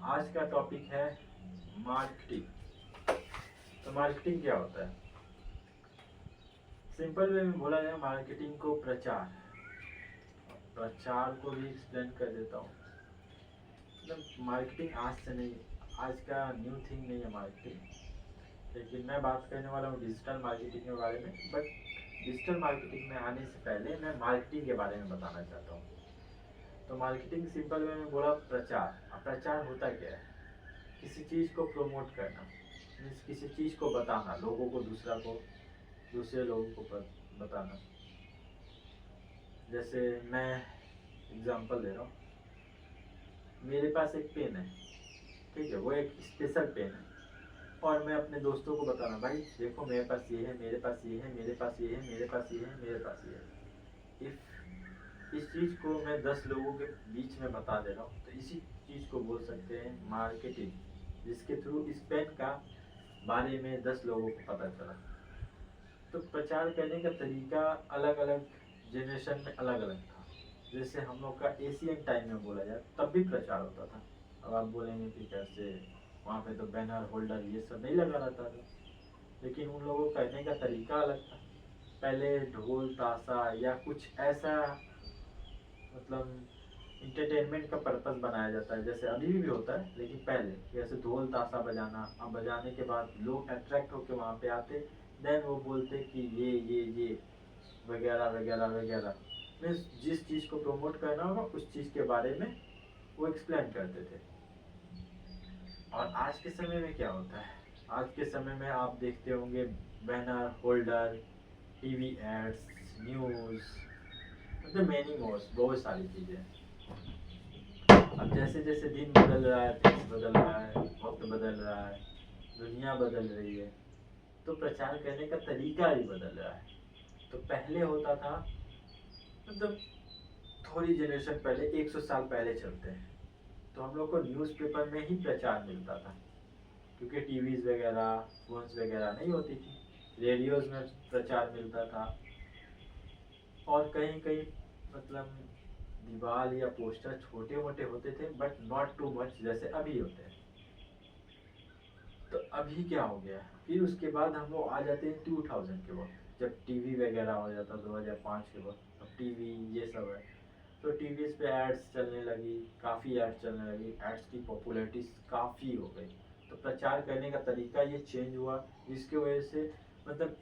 आज का टॉपिक है मार्केटिंग। तो मार्केटिंग क्या होता है? सिंपल वे में बोला जाए मार्केटिंग को प्रचार को भी एक्सप्लेन कर देता हूँ। मतलब मार्केटिंग आज से नहीं, आज का न्यू थिंग नहीं है मार्केटिंग। लेकिन मैं बात करने वाला हूँ डिजिटल मार्केटिंग के बारे में। बट डिजिटल मार्केटिंग में आने से पहले मैं मार्केटिंग के बारे में बताना चाहता हूँ। तो मार्केटिंग सिंपल वे में बोला प्रचार। अब प्रचार होता क्या है? किसी चीज़ को प्रमोट करना, मीन्स किसी चीज़ को बताना, लोगों को दूसरे लोगों को बताना। जैसे मैं एग्जांपल दे रहा हूँ, मेरे पास एक पेन है, ठीक है, वो एक स्पेशल पेन है, और मैं अपने दोस्तों को बताना, भाई देखो मेरे पास ये है, मेरे पास ये है, मेरे पास ये है, मेरे पास ये है, मेरे पास ये है। इफ इस चीज़ को मैं 10 लोगों के बीच में बता दे रहा हूँ, तो इसी चीज़ को बोल सकते हैं मार्केटिंग, जिसके थ्रू इस पेन का बारे में 10 लोगों को पता चला। तो प्रचार करने का तरीका अलग अलग जनरेशन में अलग अलग था। जैसे हम लोग का एशियन टाइम में बोला जाए तब भी प्रचार होता था। अब आप बोलेंगे कि कैसे, वहाँ पे तो बैनर होल्डर ये सब नहीं लगा रहता था, लेकिन उन लोगों का कहने का तरीका अलग था। पहले ढोल ताशा या कुछ ऐसा, मतलब इंटरटेनमेंट का पर्पस बनाया जाता है, जैसे अभी भी होता है, लेकिन पहले जैसे ढोल ताशा बजाना। अब बजाने के बाद लोग अट्रैक्ट होकर वहाँ पे आते, देन वो बोलते कि ये वगैरह वगैरह वगैरह। मीन्स जिस चीज़ को प्रमोट करना होगा उस चीज़ के बारे में वो एक्सप्लेन करते थे। और आज के समय में क्या होता है? आज के समय में आप देखते होंगे banner holder, TV ads, news, मतलब मैनी मोर्स, बहुत सारी चीज़ें। अब जैसे जैसे दिन बदल रहा है, देश बदल रहा है, वक्त बदल रहा है, दुनिया बदल रही है, तो प्रचार करने का तरीका भी बदल रहा है। तो पहले होता था, मतलब थोड़ी जनरेशन पहले, 100 साल पहले चलते हैं, तो हम लोग को न्यूज़पेपर में ही प्रचार मिलता था, क्योंकि टीवीज वगैरह, फोन्स वगैरह नहीं होती थी। रेडियोज में प्रचार मिलता था, और कहीं कहीं, मतलब दीवार या पोस्टर छोटे मोटे होते थे, बट नॉट टू मच जैसे अभी होते हैं। तो अभी क्या हो गया, फिर उसके बाद हम लोग आ जाते हैं 2000 के वक्त, जब टीवी वगैरह हो जाता, 2005 के वक्त। अब टीवी ये सब है, तो टीवी पे एड्स चलने लगी, काफ़ी एड्स चलने लगी, एड्स की पॉपुलैरिटी काफ़ी हो गई। तो प्रचार करने का तरीका ये चेंज हुआ, जिसकी वजह से मतलब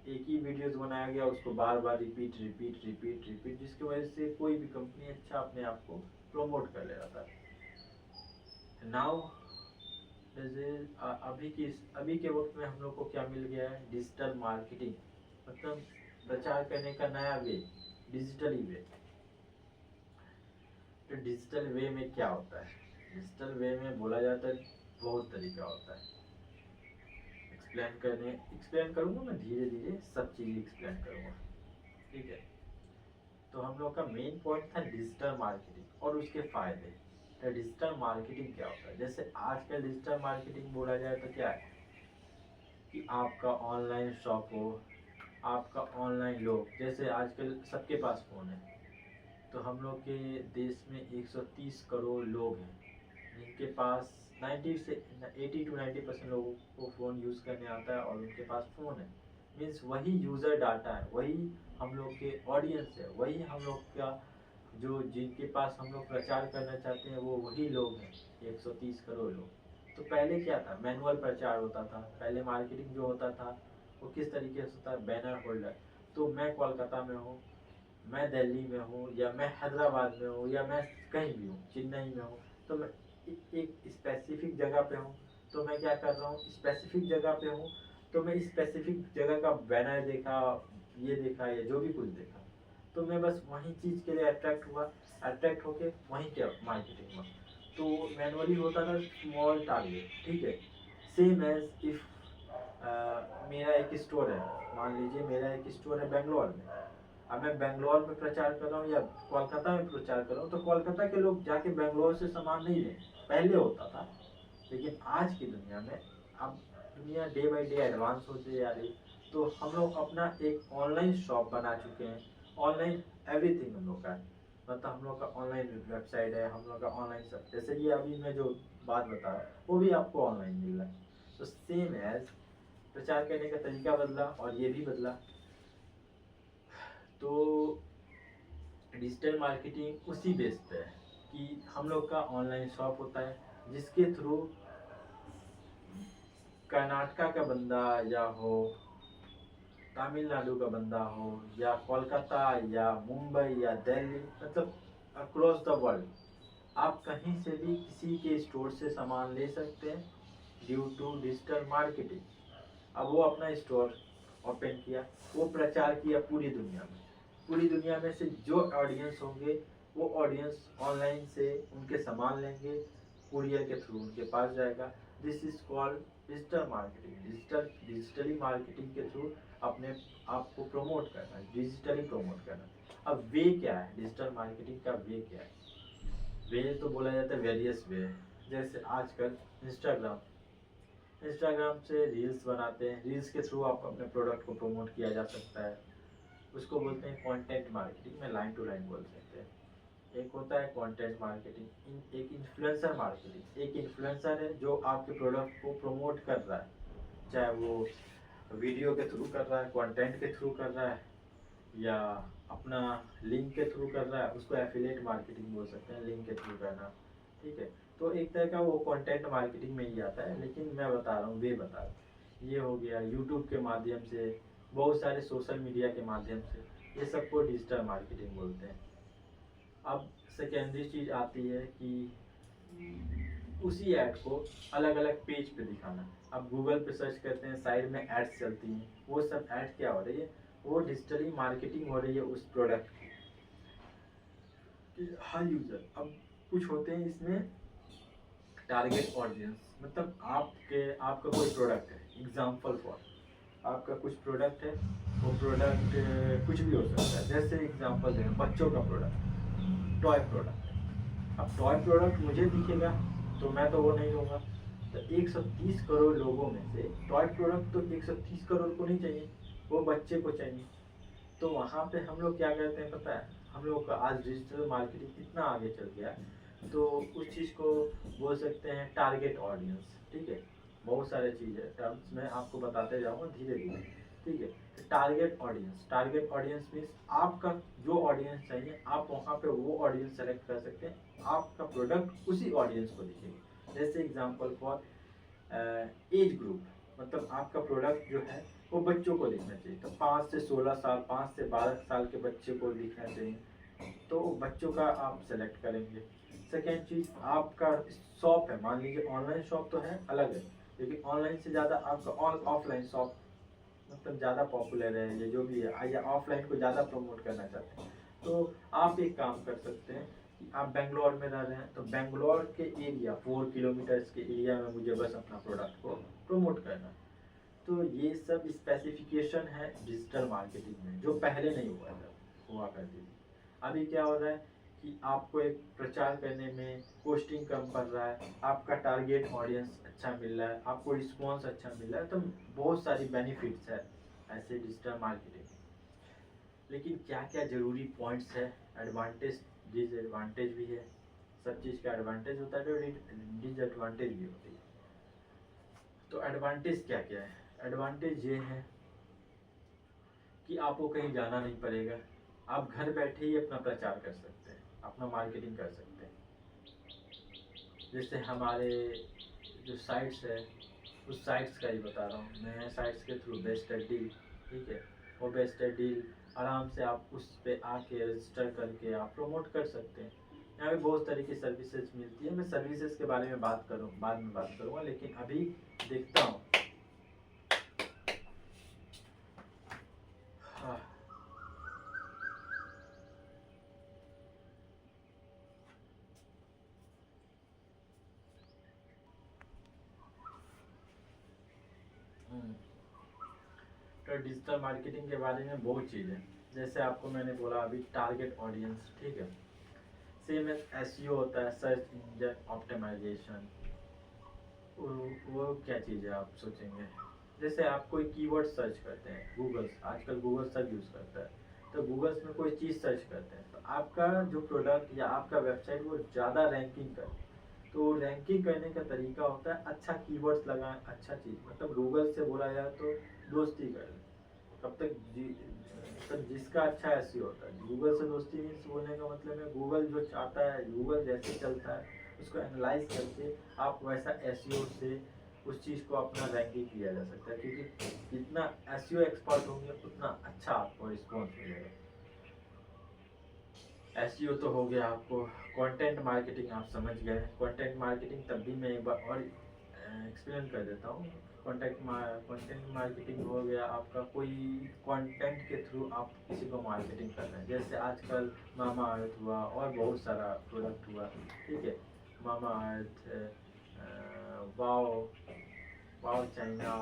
एक ही वीडियोस बनाया गया, उसको बार बार रिपीट रिपीट रिपीट रिपीट, जिसकी वजह से कोई भी कंपनी अच्छा अपने आप को प्रमोट कर ले रहा था। नाउ जैसे अभी के वक्त में हम लोग को क्या मिल गया है, डिजिटल मार्केटिंग। मतलब प्रचार करने का नया वे, डिजिटली वे। तो डिजिटल वे में क्या होता है? डिजिटल वे में बोला जाता है बहुत तरीका होता है। एक्सप्लेन करूंगा मैं, धीरे धीरे सब चीज़ एक्सप्लेन करूंगा, ठीक है। तो हम लोग का मेन पॉइंट था डिजिटल मार्केटिंग और उसके फायदे। तो डिजिटल मार्केटिंग क्या होता है? जैसे आजकल डिजिटल मार्केटिंग बोला जाए तो क्या है कि आपका ऑनलाइन शॉप हो, आपका ऑनलाइन लोग, जैसे आजकल सबके पास फ़ोन है। तो हम लोग के देश में 130 करोड़ लोग हैं, जिनके पास 90 से 80 to 90% लोगों को फ़ोन यूज़ करने आता है, और उनके पास फ़ोन है। मीन्स वही यूज़र डाटा है, वही हम लोग के ऑडियंस है, वही हम लोग का जो जिनके पास हम लोग प्रचार करना चाहते हैं, वो वही लोग हैं, 130 करोड़ लोग। तो पहले क्या था, मैनुअल प्रचार होता था। पहले मार्केटिंग जो होता था वो किस तरीके से होता है, बैनर होल्डर। तो मैं कोलकाता में हूँ, मैं दिल्ली में हूँ, या मैं हैदराबाद में हूँ, या मैं कहीं भी हूँ, चेन्नई में हूँ, तो मैं एक स्पेसिफिक जगह पे हूँ। तो मैं क्या कर रहा हूँ, स्पेसिफिक जगह पे हूँ, तो मैं स्पेसिफिक जगह का बैनर देखा, ये देखा, या जो भी कुछ देखा, तो मैं बस वही चीज़ के लिए अट्रैक्ट हुआ, अट्रैक्ट होके वहीं क्या मार्केटिंग हुआ। तो मैनुअली होता था स्मॉल टारगेट, ठीक है। सेम एज इफ मेरा एक स्टोर है, मान लीजिए मेरा एक स्टोर है बेंगलोर में। अब मैं बेंगलोर में प्रचार कर रहा हूँ या कोलकाता में प्रचार कर रहा हूँ, तो कोलकाता के लोग जाके बेंगलोर से सामान नहीं लें, पहले होता था। लेकिन आज की दुनिया में, अब दुनिया डे बाई डे एडवांस होती जा रही, तो हम लोग अपना एक ऑनलाइन शॉप बना चुके हैं। ऑनलाइन एवरीथिंग हम लोग का है, मतलब हम लोग का ऑनलाइन वेबसाइट है, हम लोग का ऑनलाइन सब, जैसे ये अभी मैं जो बात बता रहा हूँ वो भी आपको ऑनलाइन मिल रहा है। तो सेम एज प्रचार करने का तरीका बदला और ये भी बदला। तो डिजिटल मार्केटिंग उसी बेस पे है कि हम लोग का ऑनलाइन शॉप होता है जिसके थ्रू कर्नाटका का बंदा या हो, तमिलनाडु का बंदा हो, या कोलकाता या मुंबई या दिल्ली, मतलब अक्रॉस द वर्ल्ड आप कहीं से भी किसी के स्टोर से सामान ले सकते हैं ड्यू टू डिजिटल मार्केटिंग। अब वो अपना स्टोर ओपन किया, वो प्रचार किया पूरी दुनिया में, पूरी दुनिया में से जो ऑडियंस होंगे वो ऑडियंस ऑनलाइन से उनके सामान लेंगे, कुरियर के थ्रू उनके पास जाएगा। This is called digital marketing. Digitally marketing के थ्रू अपने आप को प्रमोट करना, डिजिटली प्रमोट करना। अब वे क्या है, डिजिटल मार्केटिंग का वे क्या है? वे तो बोला जाता है वेरियस वे है। जैसे आजकल इंस्टाग्राम से रील्स बनाते हैं, रील्स के थ्रू आप अपने प्रोडक्ट को प्रमोट किया जा सकता है। उसको बोलते हैं कंटेंट मार्केटिंग में लाइन टू लाइन बोल सकते हैं। एक होता है कंटेंट मार्केटिंग, एक इन्फ्लुएंसर मार्केटिंग। एक इन्फ्लुएंसर है जो आपके प्रोडक्ट को प्रमोट कर रहा है, चाहे वो वीडियो के थ्रू कर रहा है, कंटेंट के थ्रू कर रहा है, या अपना लिंक के थ्रू कर रहा है, उसको एफिलिएट मार्केटिंग बोल सकते हैं, लिंक के थ्रू करना। ठीक है, तो एक तरह का वो कंटेंट मार्केटिंग में ही आता है, लेकिन मैं बता रहा हूँ वे बता रहा हूँ। ये हो गया यूट्यूब के माध्यम से, बहुत सारे सोशल मीडिया के माध्यम से, ये सबको डिजिटल मार्केटिंग बोलते हैं। अब सेकेंडरी चीज़ आती है कि उसी ऐड को अलग अलग पेज पे दिखाना। अब गूगल पे सर्च करते हैं, साइड में एड्स चलती हैं, वो सब ऐड क्या हो रही है, वो डिजिटली मार्केटिंग हो रही है उस प्रोडक्ट की। हर यूजर, अब कुछ होते हैं इसमें टारगेट ऑडियंस, मतलब आपका कोई प्रोडक्ट है, एग्जाम्पल फॉर आपका कुछ प्रोडक्ट है, वो प्रोडक्ट कुछ भी हो सकता है। जैसे एग्जांपल दें, बच्चों का प्रोडक्ट, टॉय प्रोडक्ट। अब टॉय प्रोडक्ट मुझे दिखेगा तो मैं तो वो नहीं लूँगा। तो 130 करोड़ लोगों में से टॉय प्रोडक्ट तो 130 करोड़ को नहीं चाहिए, वो बच्चे को चाहिए। तो वहाँ पे हम लोग क्या करते हैं पता है, हम लोग का आज डिजिटल मार्केटिंग इतना आगे चल गया, तो उस चीज़ को बोल सकते हैं टारगेट ऑडियंस। ठीक है, बहुत सारे चीज़ है, टर्म्स में आपको बताते जाऊँगा धीरे धीरे। ठीक है, तो टारगेट ऑडियंस मीन्स आपका जो ऑडियंस चाहिए आप वहाँ पे वो ऑडियंस सेलेक्ट कर सकते हैं, आपका प्रोडक्ट उसी ऑडियंस को दिखेगा। जैसे एग्जांपल फॉर एज ग्रुप, मतलब आपका प्रोडक्ट जो है वो बच्चों को दिखना चाहिए, तो 5 से 16 साल, 5 से 12 साल के बच्चे को दिखना चाहिए, तो बच्चों का आप सेलेक्ट करेंगे। सेकेंड चीज़, आपका शॉप है, मान लीजिए ऑनलाइन शॉप तो है अलग है, लेकिन ऑनलाइन से ज़्यादा आपका ऑफलाइन शॉप मतलब ज़्यादा पॉपुलर है, ये जो भी है, या ऑफलाइन को ज़्यादा प्रमोट करना चाहते हैं, तो आप एक काम कर सकते हैं कि आप बेंगलोर में रह रहे हैं, तो बेंगलोर के एरिया 4 किलोमीटर्स के एरिया में मुझे बस अपना प्रोडक्ट को प्रमोट करना है। तो ये सब स्पेसिफिकेशन है डिजिटल मार्केटिंग में, जो पहले नहीं हुआ करती थी। अभी क्या हो रहा है कि आपको एक प्रचार करने में कॉस्टिंग कम पड़ रहा है, आपका टारगेट ऑडियंस अच्छा मिल रहा है, आपको रिस्पॉन्स अच्छा मिल रहा है, तो बहुत सारी बेनिफिट्स है ऐसे डिजिटल मार्केटिंग। लेकिन क्या क्या ज़रूरी पॉइंट्स है, एडवांटेज डिसएडवांटेज भी है। सब चीज़ का एडवांटेज होता है, डिसएडवांटेज भी होती है। तो एडवांटेज क्या क्या है? एडवांटेज ये है कि आपको कहीं जाना नहीं पड़ेगा, आप घर बैठे ही अपना प्रचार कर सकते हैं, अपना मार्केटिंग कर सकते हैं। जैसे हमारे जो साइट्स है, उस साइट्स का ही बता रहा हूँ मैं, साइट्स के थ्रू बेस्ट डील। ठीक है, वो बेस्ट डील आराम से आप उस पर आके रजिस्टर करके आप प्रमोट कर सकते हैं। यहाँ पे बहुत तरह की सर्विसेज मिलती है, मैं सर्विसेज के बारे में बाद में बात करूँगा, लेकिन अभी देखता हूँ। हाँ, हम्म। तो डिजिटल मार्केटिंग के बारे में बहुत चीज़ है। जैसे आपको मैंने बोला अभी टारगेट ऑडियंस, ठीक है। सेम एसईओ होता है, सर्च इंजन ऑप्टिमाइजेशन। वो क्या चीज़ है आप सोचेंगे? जैसे आप कोई कीवर्ड सर्च करते हैं, गूगल आजकल गूगल सब यूज़ करता है, तो गूगल्स में कोई चीज़ सर्च करते हैं तो आपका जो प्रोडक्ट या आपका वेबसाइट वो ज़्यादा रैंकिंग करे। तो रैंकिंग करने का तरीका होता है अच्छा कीवर्ड्स लगाएं, अच्छा चीज़, मतलब गूगल से बोला जाए तो दोस्ती करें। तब तक मतलब जिसका अच्छा एसईओ होता है, गूगल से दोस्ती मीन्स बोलने का मतलब है गूगल जो चाहता है, गूगल जैसे चलता है उसको एनालाइज करके आप वैसा एसईओ से उस चीज़ को अपना रैंकिंग किया जा सकता है, क्योंकि जितना एसईओ एक्सपर्ट होंगे उतना अच्छा आपको रिस्पॉन्स मिलेगा। एसईओ तो हो गया आपको। कंटेंट मार्केटिंग आप समझ गए। कंटेंट मार्केटिंग तब भी मैं एक बार और एक्सप्लेन कर देता हूँ। कंटेंट मार्केटिंग हो गया आपका, कोई कंटेंट के थ्रू आप किसी को मार्केटिंग कर रहे हैं, जैसे आजकल मामा अर्थ हुआ और बहुत सारा प्रोडक्ट हुआ, ठीक है। मामा अर्थ, वाओ, वाओ चाइना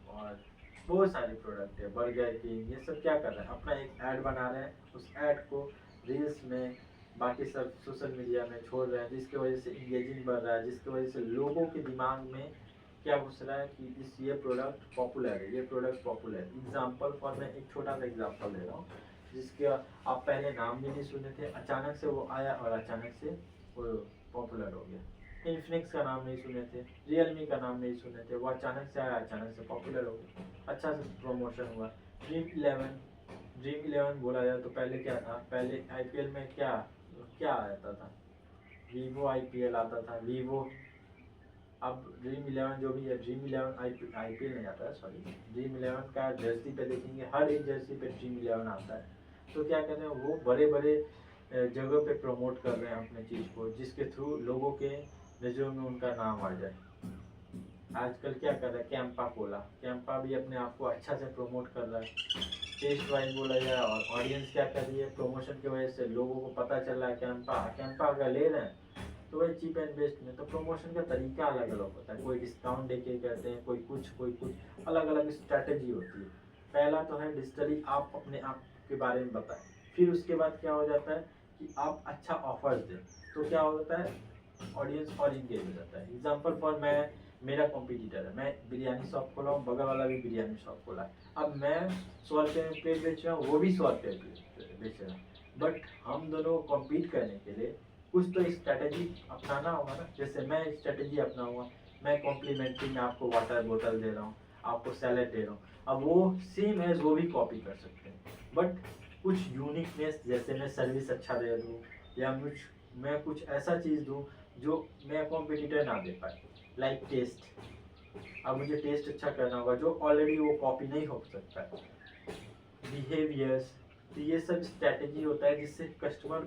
और बहुत सारे प्रोडक्ट है, बर्गर किंग, ये सब क्या कर रहे हैं, अपना एक ऐड बना रहे हैं, उस ऐड को रील्स में बाकी सब सोशल मीडिया में छोड़ रहे हैं, जिसकी वजह से इंगेजिंग बढ़ रहा है, जिसकी वजह से लोगों के दिमाग में क्या घुस रहा है कि ये प्रोडक्ट पॉपुलर है, ये प्रोडक्ट पॉपुलर है। एग्जाम्पल फॉर, मैं एक छोटा सा एग्जाम्पल दे रहा हूँ, जिसके आप पहले नाम भी नहीं सुने थे, अचानक से वो आया और अचानक से वो पॉपुलर हो गया। इन्फिनिक्स का नाम नहीं सुने थे, रियलमी का नाम नहीं सुने थे, वो अचानक से आया, अचानक से पॉपुलर हो गया, अच्छा से प्रमोशन हुआ। ड्रीम इलेवन बोला जाए तो पहले क्या था, पहले आईपीएल में क्या क्या आता था, वीवो आईपीएल आता था, वीवो। अब ड्रीम इलेवन जो भी है, ड्रीम इलेवन आईपीएल नहीं आता है, सॉरी, ड्रीम इलेवन का जर्सी पे देखेंगे, हर एक जर्सी पे ड्रीम इलेवन आता है। तो क्या कर रहे हैं, वो बड़े बड़े जगह पे प्रमोट कर रहे हैं अपने चीज़ को, जिसके थ्रू लोगों के नज़रों में उनका नाम आ जाए। आजकल क्या कर रहा है, कैंपा खोला, कैंपा भी अपने आप को अच्छा से प्रमोट कर रहा है, टेस्ट वाइज बोला जाए, और ऑडियंस क्या कर रही है, प्रमोशन की वजह से लोगों को पता चल रहा है कैंपा कैंपा अगर ले रहे हैं तो वही चीप एंड बेस्ट में। तो प्रमोशन का तरीका अलग अलग होता है, कोई डिस्काउंट देके करते हैं, कोई कुछ अलग अलग स्ट्रैटेजी होती है। पहला तो है डिजिटली आप अपने आप के बारे में बताएं, फिर उसके बाद क्या हो जाता है कि आप अच्छा ऑफर्स दें, तो क्या होता है, ऑडियंस और इंगेज हो जाता है। एग्जाम्पल फॉर, मैं, मेरा कॉम्पिटिटर है, मैं बिरयानी शॉप खोला हूँ, बगल वाला भी बिरयानी शॉप खोला है, अब मैं 100 रुपये में प्लेट बेच रहा हूँ, वो भी 100 रुपये बेच रहा है, बट हम दोनों को कॉम्पीट करने के लिए कुछ तो स्ट्रैटेजी अपनाना होगा ना। जैसे मैं स्ट्रैटेजी अपनाऊंगा, मैं कॉम्प्लीमेंट्री में आपको वाटर बोतल दे रहा हूँ, आपको सैलेड दे रहा हूँ, अब वो सेम एज वो भी कॉपी कर सकते हैं, बट कुछ यूनिकनेस, जैसे मैं सर्विस अच्छा दे दूँ, या मैं कुछ ऐसा चीज़ दूँ जो मेरा कॉम्पिटिटर ना दे पाए, लाइक टेस्ट। अब मुझे टेस्ट अच्छा करना होगा जो ऑलरेडी वो कॉपी नहीं हो सकता है। बिहेवियर्स, तो ये सब स्ट्रैटेजी होता है जिससे कस्टमर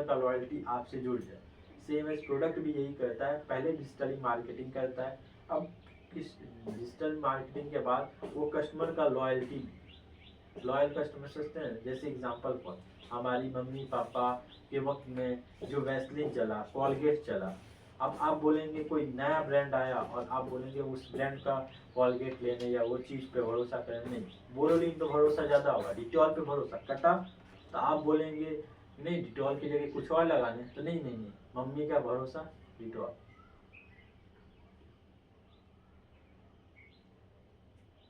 का लॉयल्टी आपसे जुड़ जाए। सेम एज प्रोडक्ट भी यही करता है, पहले डिजिटली मार्केटिंग करता है, अब इस डिजिटल मार्केटिंग के बाद वो कस्टमर का लॉयल कस्टमर सोचते हैं। जैसे एग्जांपल फॉर, हमारी मम्मी पापा के वक्त में जो वैसलीन चला, कॉलगेट चला, अब आप बोलेंगे कोई नया ब्रांड आया और आप बोलेंगे उस ब्रांड का कॉलगेट लेने या वो चीज़ पे भरोसा करने, नहीं, बोरोलिन पे भरोसा ज़्यादा होगा, डिटॉल पे भरोसा कटा, तो आप बोलेंगे नहीं डिटॉल की जगह कुछ और लगाने, तो नहीं नहीं नहीं, मम्मी का भरोसा डिटॉल।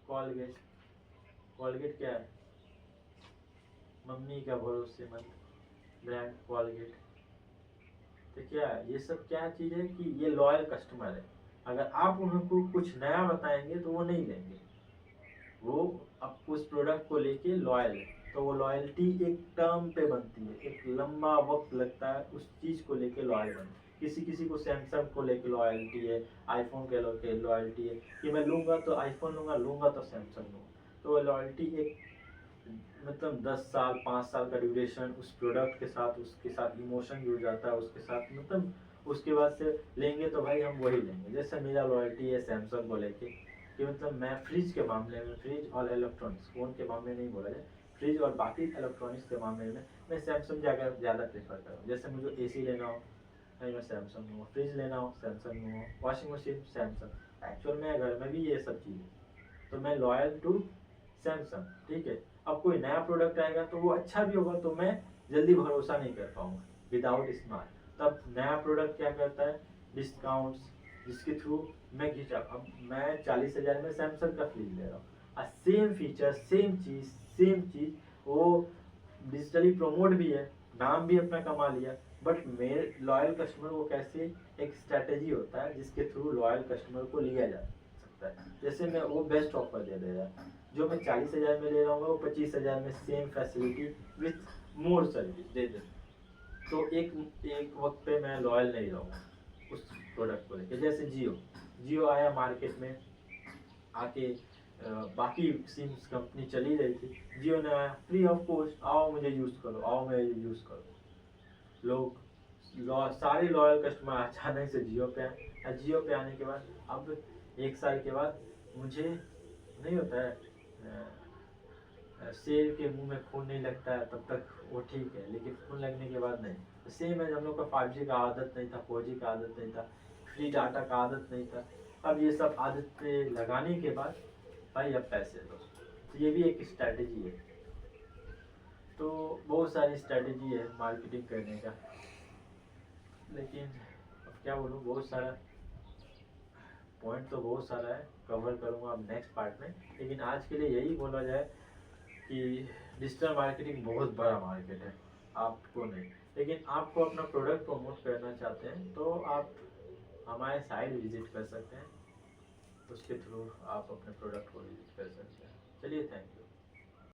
कॉलगेट, कॉलगेट क्या है, मम्मी का भरोसेमंद ब्रांड कॉलगेट। तो क्या है, ये सब क्या चीज़ है कि ये लॉयल कस्टमर है, अगर आप उनको कुछ नया बताएंगे तो वो नहीं लेंगे, वो अब उस प्रोडक्ट को लेके लॉयल है। तो वो लॉयल्टी एक टर्म पे बनती है, एक लंबा वक्त लगता है उस चीज़ को लेके लॉयल बनने। किसी किसी को सैमसंग को लेके लॉयल्टी है, आईफोन के लेके लॉयल्टी है कि मैं लूँगा तो आईफोन लूँगा, लूँगा तो सैमसंग लूँगा। तो वो लॉयल्टी एक, मतलब 10 साल 5 साल का ड्यूरेशन उस प्रोडक्ट के साथ, उसके साथ इमोशन जुड़ जाता है उसके साथ, मतलब उसके बाद से लेंगे तो भाई हम वही लेंगे। जैसे मेरा लॉयल्टी है सैमसंग को लेके कि मतलब मैं फ्रिज के मामले में, फ्रिज और इलेक्ट्रॉनिक्स, फ़ोन के मामले नहीं बोला जाए, फ्रिज और बाकी इलेक्ट्रॉनिक्स के मामले में मैं सैमसंग ज़्यादा प्रेफर करता हूँ। जैसे मुझे एसी लेना हो नहीं, मैं सैमसंग लूँगा, फ्रिज लेना हो सैमसंग लूँगा, वॉशिंग मशीन सैमसंग, एक्चुअल में घर में भी ये सब चीज़ें, तो मैं लॉयल टू सैमसंग, ठीक है। अब कोई नया प्रोडक्ट आएगा तो वो अच्छा भी होगा, तो मैं जल्दी भरोसा नहीं कर पाऊंगा विदाउट स्मार्ट। तब नया प्रोडक्ट क्या करता है, डिस्काउंट्स, जिसके थ्रू मैं खींचा, अब मैं 40,000 में सैमसंग का फ्रिज ले रहा हूँ, सेम फीचर सेम चीज़ सेम चीज़ वो डिजिटली प्रमोट भी है, नाम भी अपना कमा लिया, बट मेरे लॉयल कस्टमर को कैसे, एक स्ट्रैटेजी होता है जिसके थ्रू लॉयल कस्टमर को लिया जा सकता है। जैसे मैं वो बेस्ट ऑफर दे दे रहा, जो मैं 40,000 में ले रहा हूँ वो 25,000 में same facility with more service दे दे। तो एक एक वक्त पे मैं लॉयल नहीं रहूँगा उस प्रोडक्ट को लेकर। जैसे जियो, जियो आया मार्केट में, आके बाकी सिम्स कंपनी चली रही थी, जियो ने आया फ्री ऑफ कॉस्ट, आओ मुझे यूज़ करो, आओ मुझे यूज़ करो। लोग सारे लॉयल कस्टमर अचानक से जियो पे आए, और जियो पे आने के बाद अब 1 साल के बाद मुझे नहीं होता है शेर के मुंह में खून नहीं लगता है तब तक वो ठीक है, लेकिन खून लगने के बाद नहीं। सेम है, हम लोग का 5G का आदत नहीं था, 4G का आदत नहीं था, फ्री डाटा का आदत नहीं था। अब ये सब आदतें लगाने के बाद भाई अब पैसे दो, तो ये भी एक स्ट्रैटेजी है। तो बहुत सारी स्ट्रैटेजी है मार्केटिंग करने का, लेकिन अब क्या बोलूँ, बहुत सारा पॉइंट तो बहुत सारा है, कवर करूँगा अब नेक्स्ट पार्ट में। लेकिन आज के लिए यही बोला जाए कि डिजिटल मार्केटिंग बहुत बड़ा मार्केट है, आपको नहीं, लेकिन आपको अपना प्रोडक्ट प्रमोट करना चाहते हैं तो आप हमारे साइट विजिट कर सकते हैं, उसके थ्रू आप अपने प्रोडक्ट को विजिट कर सकते हैं। चलिए, थैंक यू।